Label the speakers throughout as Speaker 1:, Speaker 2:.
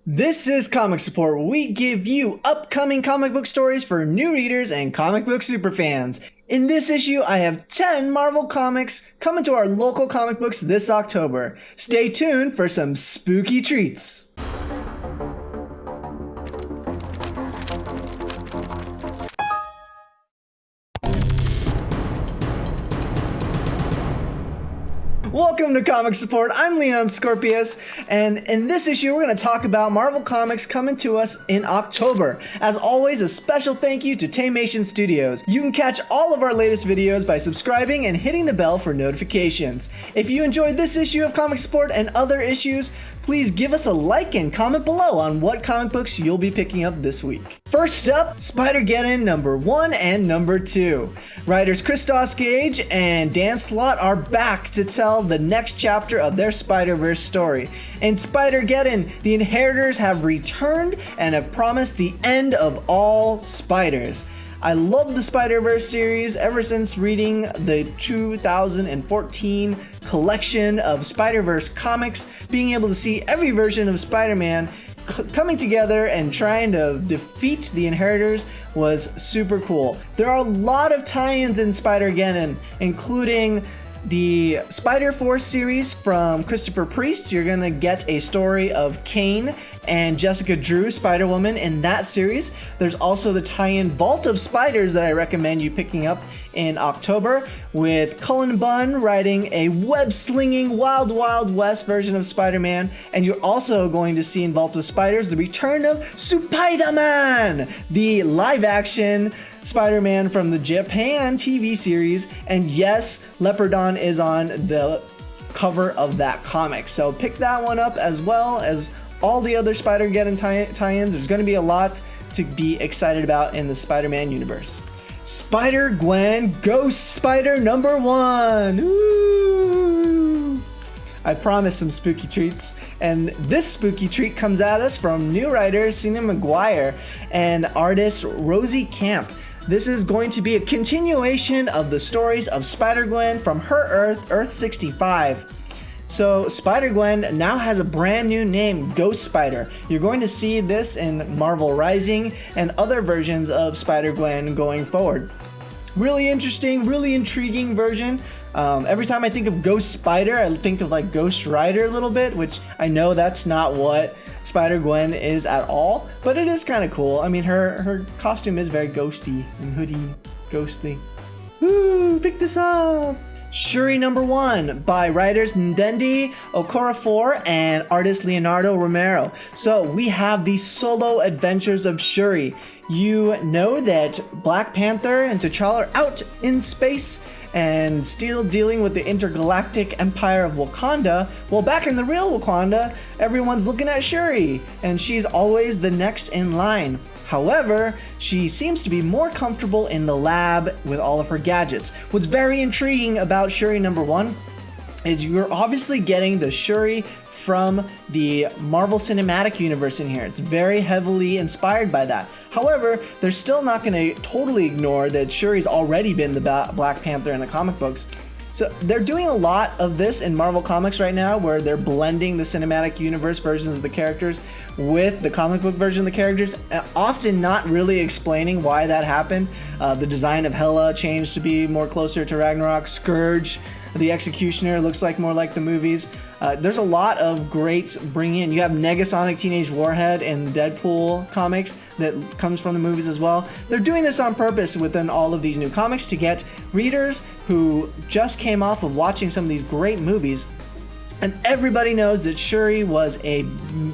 Speaker 1: This is Comic Support, where we give you upcoming comic book stories for new readers and comic book superfans. In this issue, I have 10 Marvel comics coming to our local comic books this October. Stay tuned for some spooky treats. Welcome to Comic Support. I'm Leon Scorpius, and in this issue, we're going to talk about Marvel Comics coming to us in October. As always, a special thank you to Taymation Studios. You can catch all of our latest videos by subscribing and hitting the bell for notifications. If you enjoyed this issue of Comic Support and other issues, please give us a like and comment below on what comic books you'll be picking up this week. First up, Spider-Geddon number 1 and number 2. Writers Christos Gage and Dan Slott are back to tell the next chapter of their Spider-Verse story. In Spider-Geddon, the Inheritors have returned and have promised the end of all spiders. I love the Spider-Verse series ever since reading the 2014 collection of Spider-Verse comics. Being able to see every version of Spider-Man coming together and trying to defeat the Inheritors was super cool. There are a lot of tie-ins in Spider-Geddon, including the Spider-Force series from Christopher Priest. You're gonna get a story of Kane and Jessica Drew, Spider-Woman, in that series. There's also the tie-in Vault of Spiders that I recommend you picking up in October, with Cullen Bunn writing a web-slinging Wild Wild West version of Spider-Man. And you're also going to see in Vault of Spiders the return of Spider-Man, the live-action Spider-Man from the Japan TV series. And yes, Leopardon is on the cover of that comic, so pick that one up as well as all the other Spider-Geddon tie-ins. There's going to be a lot to be excited about in the Spider-Man universe. Spider-Gwen Ghost Spider number 1. Ooh. I promise some spooky treats, and this spooky treat comes at us from new writer Sina McGuire and artist Rosie Camp. This is going to be a continuation of the stories of Spider-Gwen from her Earth, Earth 65. So Spider-Gwen now has a brand new name, Ghost Spider. You're going to see this in Marvel Rising and other versions of Spider-Gwen going forward. Really interesting, really intriguing version. Every time I think of Ghost Spider, I think of like Ghost Rider a little bit, which I know that's not what Spider-Gwen is at all, but it is kind of cool. I mean, her costume is very ghosty and hoodie, ghostly. Woo, pick this up! Shuri number 1 by writers Ndendi Okorafor and artist Leonardo Romero. So we have the solo adventures of Shuri. You know that Black Panther and T'Challa are out in space and still dealing with the intergalactic empire of Wakanda. Well, back in the real Wakanda, everyone's looking at Shuri, and she's always the next in line. However, she seems to be more comfortable in the lab with all of her gadgets. What's very intriguing about Shuri number 1 is you're obviously getting the Shuri from the Marvel Cinematic Universe in here. It's very heavily inspired by that. However, they're still not going to totally ignore that Shuri's already been the Black Panther in the comic books. So they're doing a lot of this in Marvel Comics right now, where they're blending the cinematic universe versions of the characters with the comic book version of the characters, often not really explaining why that happened. The design of Hela changed to be more closer to Ragnarok. Scourge, the Executioner, looks like more like the movies. There's a lot of great bringing in. You have Negasonic Teenage Warhead in Deadpool comics that comes from the movies as well. They're doing this on purpose within all of these new comics to get readers who just came off of watching some of these great movies. And everybody knows that Shuri was a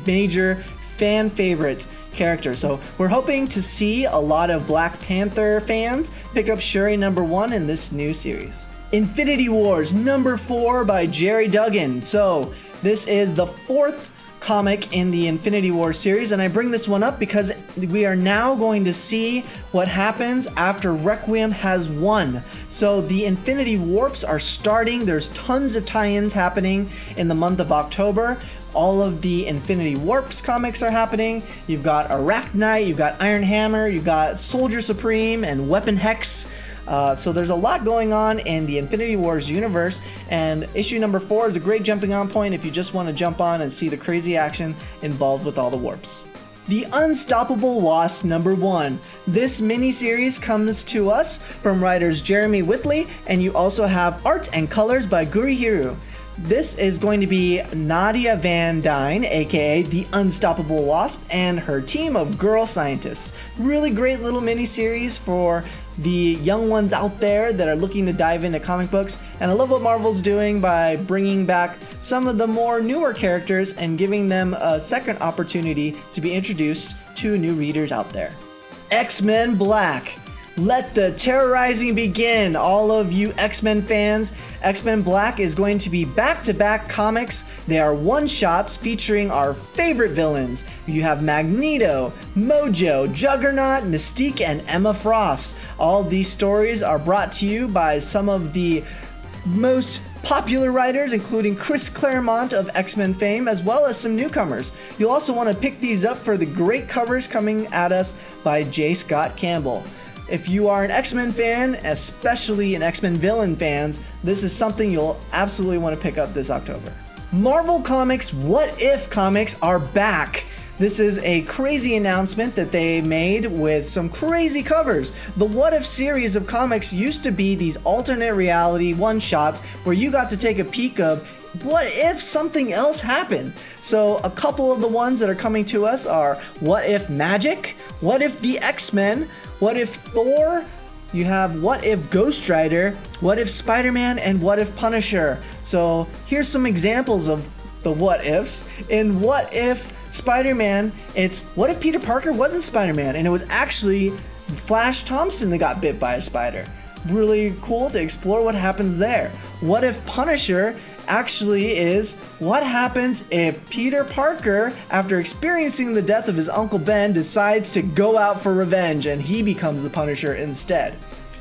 Speaker 1: major fan favorite character. So we're hoping to see a lot of Black Panther fans pick up Shuri number 1 in this new series. Infinity Wars number 4 by Jerry Duggan. So this is the 4th comic in the Infinity War series, and I bring this one up because we are now going to see what happens after Requiem has won. So the Infinity Warps are starting. There's tons of tie-ins happening in the month of October. All of the Infinity Warps comics are happening. You've got Arachnite, you've got Iron Hammer, you've got Soldier Supreme and Weapon Hex. So there's a lot going on in the Infinity Wars universe, and issue number 4 is a great jumping on point if you just want to jump on and see the crazy action involved with all the warps. The Unstoppable Wasp number 1. This mini-series comes to us from writers Jeremy Whitley, and you also have art and colors by Gurihiru. This is going to be Nadia Van Dyne, aka the Unstoppable Wasp, and her team of girl scientists. Really great little mini-series for the young ones out there that are looking to dive into comic books. And I love what Marvel's doing by bringing back some of the more newer characters and giving them a second opportunity to be introduced to new readers out there. X-Men Black. Let the terrorizing begin, all of you X-Men fans. X-Men Black is going to be back-to-back comics. They are one-shots featuring our favorite villains. You have Magneto, Mojo, Juggernaut, Mystique, and Emma Frost. All of these stories are brought to you by some of the most popular writers, including Chris Claremont of X-Men fame, as well as some newcomers. You'll also want to pick these up for the great covers coming at us by J. Scott Campbell. If you are an X-Men fan, especially an X-Men villain fans, this is something you'll absolutely want to pick up this October. Marvel Comics What If comics are back. This is a crazy announcement that they made with some crazy covers. The What If series of comics used to be these alternate reality one-shots where you got to take a peek of what if something else happened. So a couple of the ones that are coming to us are What If Magic, What If the X-Men, What If Thor, you have What If Ghost Rider, What If Spider-Man, and What If Punisher. So here's some examples of the what ifs. In What If Spider-Man, it's what if Peter Parker wasn't Spider-Man and it was actually Flash Thompson that got bit by a spider. Really cool to explore what happens there. What If Punisher actually is what happens if Peter Parker, after experiencing the death of his Uncle Ben, decides to go out for revenge and he becomes the Punisher instead.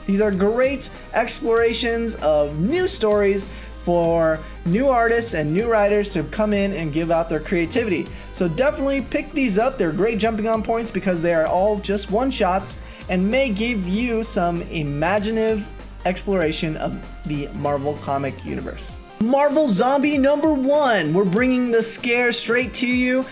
Speaker 1: These are great explorations of new stories for new artists and new writers to come in and give out their creativity. So definitely pick these up. They're great jumping on points because they are all just one-shots and may give you some imaginative exploration of the Marvel comic universe. Marvel Zombie number 1. We're bringing the scare straight to you,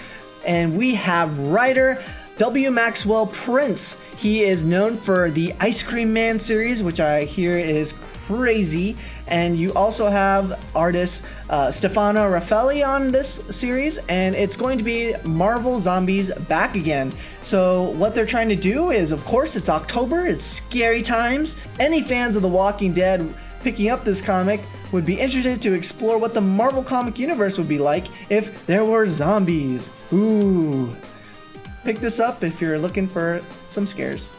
Speaker 1: and we have writer W. Maxwell Prince. He is known for the Ice Cream Man series, which I hear is crazy, and you also have artist Stefano Raffaelli on this series, and it's going to be Marvel Zombies back again. So what they're trying to do is, of course, it's October, it's scary times. Any fans of The Walking Dead picking up this comic would be interested to explore what the Marvel comic universe would be like if there were zombies. Ooh. Pick this up if you're looking for some scares.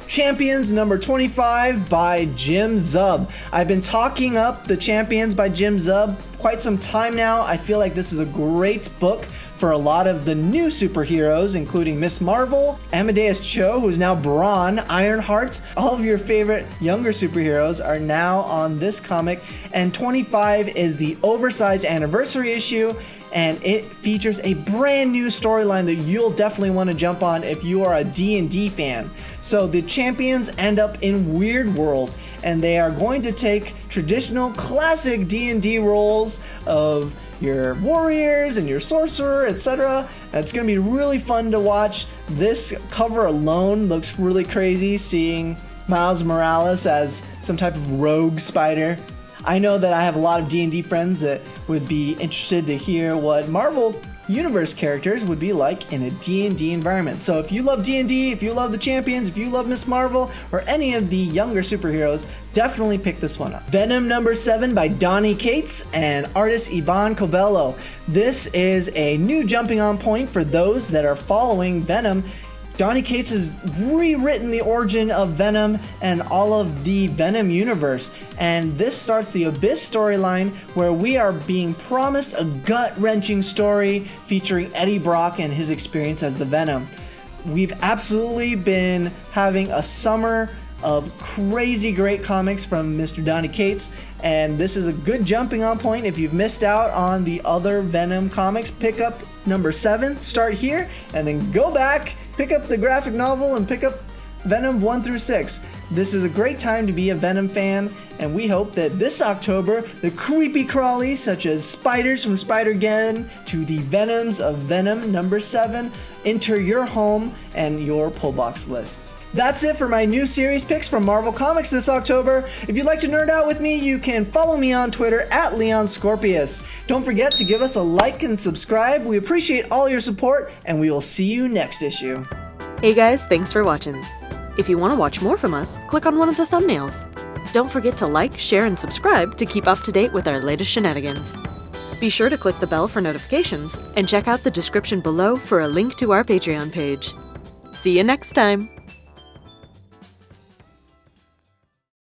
Speaker 1: Champions number 25 by Jim Zub. I've been talking up the Champions by Jim Zub quite some time now. I feel like this is a great book for a lot of the new superheroes, including Miss Marvel, Amadeus Cho, who's now Brawn, Ironheart. All of your favorite younger superheroes are now on this comic, and 25 is the oversized anniversary issue, and it features a brand new storyline that you'll definitely want to jump on if you are a D&D fan. So the Champions end up in Weird World, and they are going to take traditional classic D&D roles of your warriors and your sorcerer, etc. It's going to be really fun to watch. This cover alone looks really crazy, seeing Miles Morales as some type of rogue spider. I know that I have a lot of D&D friends that would be interested to hear what Marvel Universe characters would be like in a D&D environment. So if you love D&D, if you love the Champions, if you love Miss Marvel, or any of the younger superheroes, definitely pick this one up. Venom number 7 by Donny Cates and artist Ivan Cobello. This is a new jumping on point for those that are following Venom. Donny Cates has rewritten the origin of Venom and all of the Venom universe, and this starts the Abyss storyline where we are being promised a gut-wrenching story featuring Eddie Brock and his experience as the Venom. We've absolutely been having a summer of crazy great comics from Mr. Donny Cates, and this is a good jumping on point. If you've missed out on the other Venom comics, pick up number 7, start here, and then go back, pick up the graphic novel, and pick up Venom 1 through 6. This is a great time to be a Venom fan, and we hope that this October, the creepy crawlies such as spiders from Spider-Geddon to the Venoms of Venom number 7 enter your home and your pull box lists. That's it for my new series picks from Marvel Comics this October. If you'd like to nerd out with me, you can follow me on Twitter at LeonScorpius. Don't forget to give us a like and subscribe. We appreciate all your support, and we will see you next issue.
Speaker 2: Hey guys, thanks for watching. If you want to watch more from us, click on one of the thumbnails. Don't forget to like, share, and subscribe to keep up to date with our latest shenanigans. Be sure to click the bell for notifications, and check out the description below for a link to our Patreon page. See you next time!